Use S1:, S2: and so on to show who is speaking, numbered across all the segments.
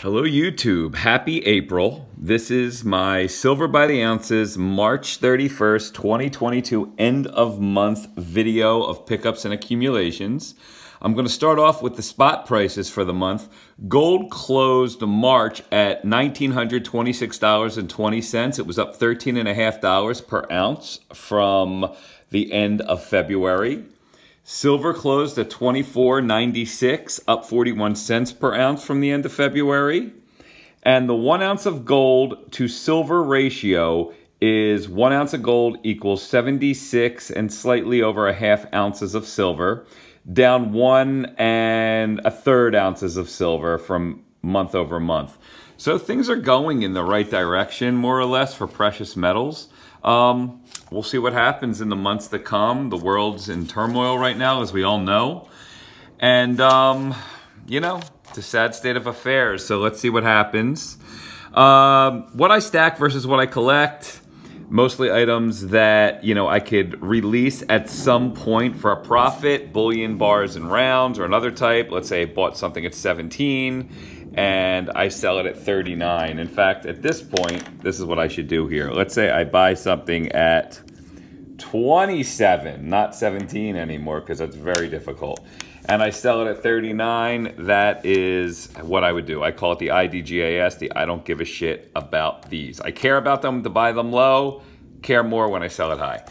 S1: Hello YouTube, happy April. This is my Silver by the Ounces March 31st, 2022 end of month video of pickups and accumulations. I'm going to start off with the spot prices for the month. Gold closed March at $1,926.20. It was up $13.50 per ounce from the end of February. Silver closed at $24.96, up 41 cents per ounce from the end of February. And the 1 ounce of gold to silver ratio is 1 ounce of gold equals 76 and slightly over a half ounces of silver, down 1 1/3 ounces of silver from month over month. So things are going in the right direction, more or less, for precious metals. We'll see what happens in the months to come. The world's in turmoil right now, as we all know. And, you know, it's a sad state of affairs. So let's see what happens. What I stack versus what I collect. Mostly items that, you know, I could release at some point for a profit. Bullion, bars, and rounds, or another type. Let's say I bought something at 17 and I sell it at 39. In fact, at this point, this is what I should do here. Let's say I buy something at 27, not 17 anymore, because that's very difficult. And I sell it at 39, that is what I would do. I call it the IDGAS, the I don't give a shit about these. I care about them to buy them low, care more when I sell it high.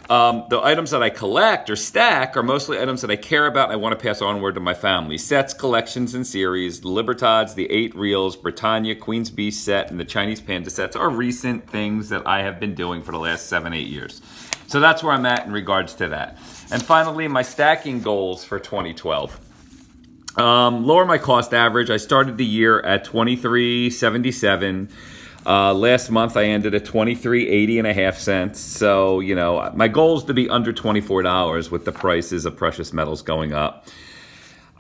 S1: The items that I collect or stack are mostly items that I care about and I want to pass onward to my family. Sets, collections, and series. The Libertads, the 8 Reels, Britannia, Queen's Beast set, and the Chinese Panda sets are recent things that I have been doing for the last 7-8 years. So that's where I'm at in regards to that. And finally, my stacking goals for 2012. Lower my cost average. I started the year at $23.77. Last month I ended at $23.80.50. So, you know, my goal is to be under $24 with the prices of precious metals going up.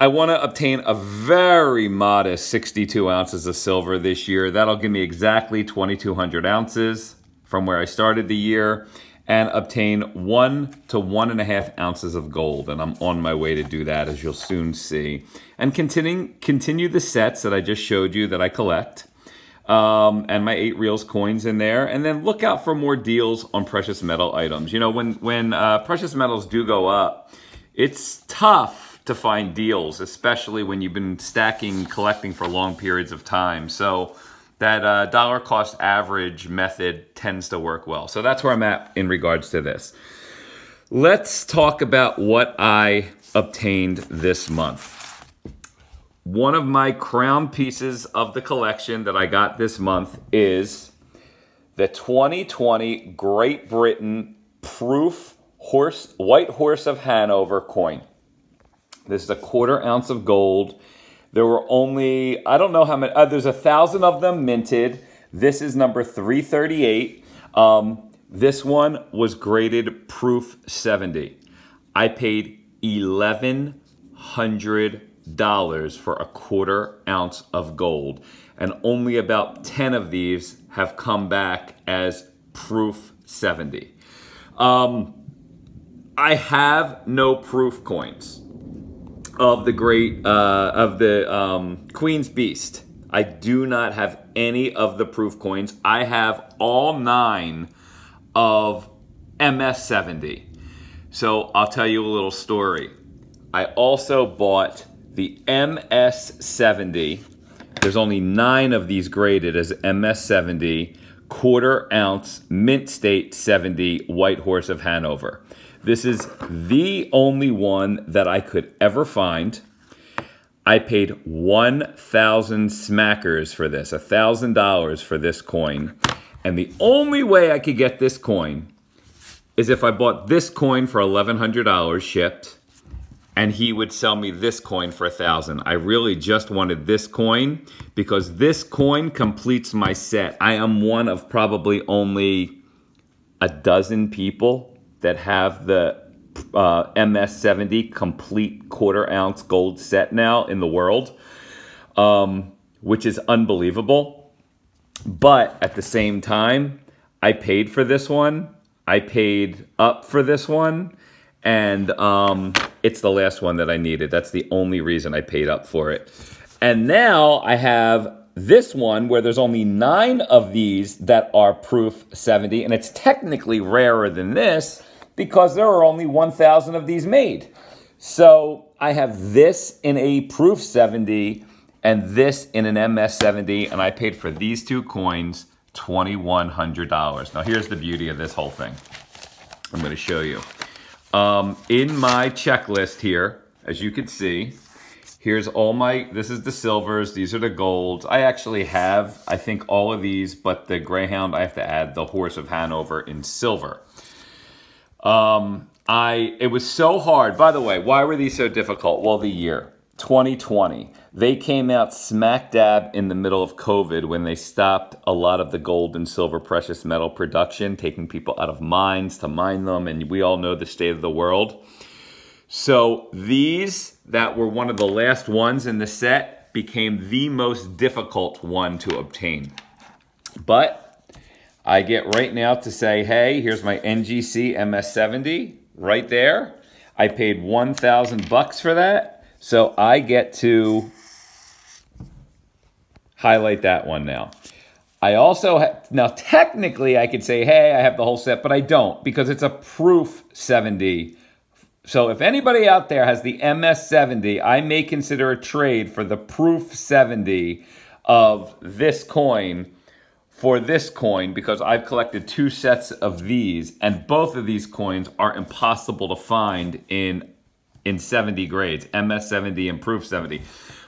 S1: I want to obtain a very modest 62 ounces of silver this year. That'll give me exactly 2,200 ounces from where I started the year, and obtain 1 to 1.5 ounces of gold. And I'm on my way to do that, as you'll soon see. And continue the sets that I just showed you that I collect. And my 8 Reels coins in there. And then look out for more deals on precious metal items. You know, when precious metals do go up, it's tough to find deals, especially when you've been stacking, collecting for long periods of time. So that dollar cost average method tends to work well. So that's where I'm at in regards to this. Let's talk about what I obtained this month. One of my crown pieces of the collection that I got this month is the 2020 Great Britain Proof White Horse of Hanover coin. This is a 1/4 ounce of gold. There were only, I don't know how many, there's 1,000 of them minted. This is number 338. This one was graded proof 70. I paid $1,100 for a 1/4 ounce of gold. And only about 10 of these have come back as proof 70. I have no proof coins of the Queen's Beast. I do not have any of the proof coins. I have all 9 of MS70. So I'll tell you a little story. I also bought the MS70. There's only 9 of these graded as MS70, 1/4 ounce mint state 70 White Horse of Hanover. This is the only one that I could ever find. I paid 1,000 smackers for this, $1,000 for this coin. And the only way I could get this coin is if I bought this coin for $1,100 shipped, and he would sell me this coin for $1,000. I really just wanted this coin because this coin completes my set. I am one of probably only a dozen people that have the MS70 complete 1/4 ounce gold set now in the world, which is unbelievable. But at the same time, I paid for this one. I paid up for this one. And it's the last one that I needed. That's the only reason I paid up for it. And now I have this one where there's only 9 of these that are proof 70, and it's technically rarer than this because there are only 1,000 of these made. So I have this in a proof 70 and this in an MS 70, and I paid for these 2 coins $2,100. Now here's the beauty of this whole thing. I'm going to show you. In my checklist here, as you can see, here's all my, this is the silvers, these are the golds. I actually have, I think, all of these, but the Greyhound, I have to add the Horse of Hanover in silver. It was so hard. By the way, why were these so difficult? Well, the year, 2020. They came out smack dab in the middle of COVID when they stopped a lot of the gold and silver precious metal production, taking people out of mines to mine them, and we all know the state of the world. So these that were one of the last ones in the set became the most difficult one to obtain. But I get right now to say, hey, here's my NGC MS70 right there. I paid 1,000 bucks for that. So I get to highlight that one now. I also now technically I could say, hey, I have the whole set, but I don't because it's a proof 70. So if anybody out there has the MS70, I may consider a trade for the proof 70 of this coin for this coin because I've collected 2 sets of these, and both of these coins are impossible to find in 70 grades, MS70 and proof 70.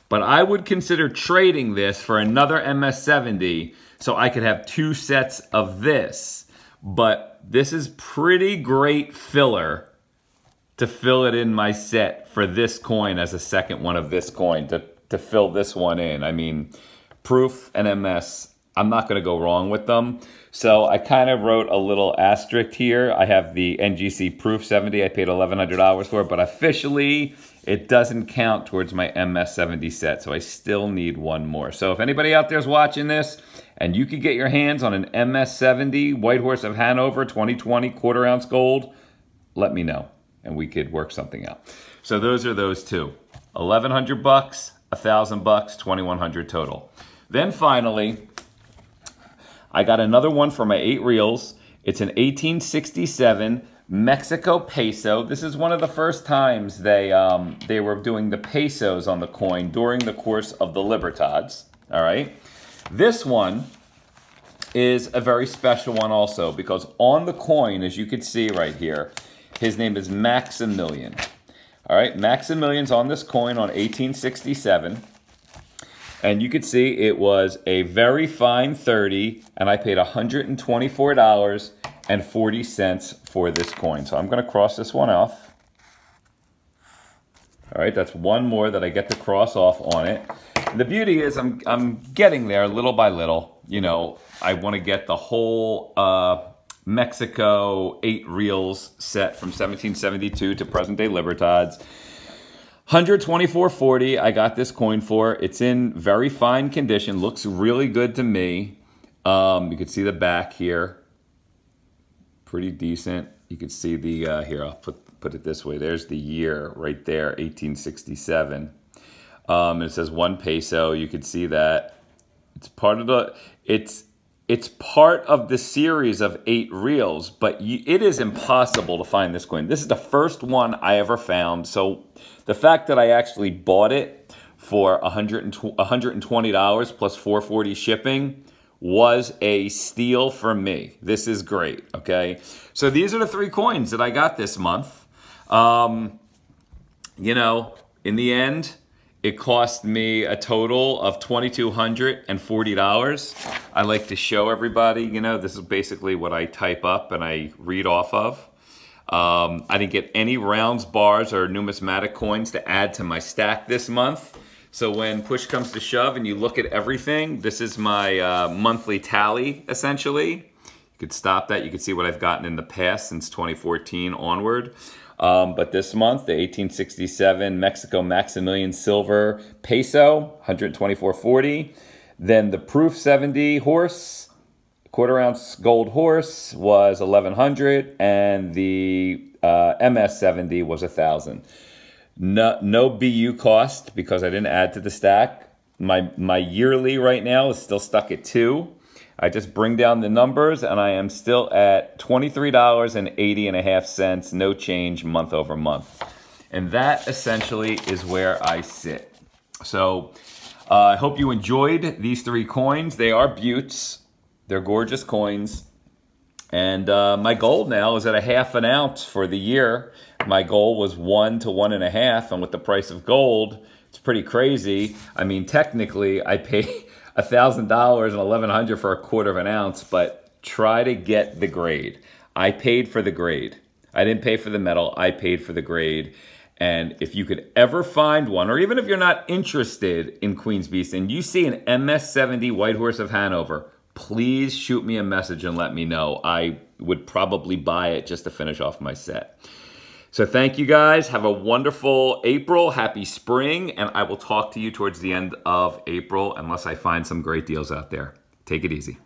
S1: But I would consider trading this for another MS70 so I could have 2 sets of this. But this is pretty great filler to fill it in my set for this coin as a second one of this coin to fill this one in. I mean, proof and MS, I'm not going to go wrong with them. So I kind of wrote a little asterisk here. I have the NGC proof 70. I paid $1,100 for it, but officially it doesn't count towards my MS70 set. So I still need one more. So if anybody out there is watching this and you could get your hands on an MS70 White Horse of Hanover 2020 quarter-ounce gold, let me know and we could work something out. So those are those 2. 1,100 bucks, 1,000 bucks, 2,100 total. Then finally, I got another one for my 8 reels. It's an 1867 Mexico Peso. This is one of the first times they were doing the pesos on the coin during the course of the Libertads. All right. This one is a very special one also because on the coin, as you can see right here, his name is Maximilian. All right, Maximilian's on this coin on 1867. And you can see it was a very fine 30, and I paid $124.40 for this coin. So I'm going to cross this one off. All right, that's one more that I get to cross off on it. And the beauty is I'm getting there little by little. You know, I want to get the whole Mexico 8 reels set from 1772 to present-day Libertads. $124.40 I got this coin for. It's in very fine condition. Looks really good to me. You can see the back here. Pretty decent. You can see the, here, I'll put it this way. There's the year right there, 1867. And it says 1 peso. You can see that. It's part of the, it's part of the series of 8 reels, but it is impossible to find this coin. This is the first one I ever found. So the fact that I actually bought it for $120 plus $4.40 shipping was a steal for me. This is great, okay? So these are the 3 coins that I got this month. You know, in the end, it cost me a total of $2,240. I like to show everybody, you know, this is basically what I type up and I read off of. I didn't get any rounds, bars, or numismatic coins to add to my stack this month. So when push comes to shove and you look at everything, this is my monthly tally, essentially. You could stop that. You can see what I've gotten in the past since 2014 onward. But this month, the 1867 Mexico Maximilian Silver Peso, $124.40. Then the Proof 70 horse, quarter-ounce gold horse, was $1,100, and the MS 70 was $1,000. No BU cost because I didn't add to the stack. My yearly right now is still stuck at 2. I just bring down the numbers and I am still at $23.80.5, no change month over month. And that essentially is where I sit. So I hope you enjoyed these 3 coins. They are buttes. They're gorgeous coins. And my goal now is at a half an ounce for the year. My goal was 1 to 1.5, and with the price of gold, it's pretty crazy. I mean, technically, I pay $1,000 and $1,100 for a quarter of an ounce, but try to get the grade. I paid for the grade. I didn't pay for the metal. I paid for the grade. And if you could ever find one, or even if you're not interested in Queen's Beast and you see an MS-70 White Horse of Hanover, please shoot me a message and let me know. I would probably buy it just to finish off my set. So thank you guys. Have a wonderful April. Happy spring. And I will talk to you towards the end of April unless I find some great deals out there. Take it easy.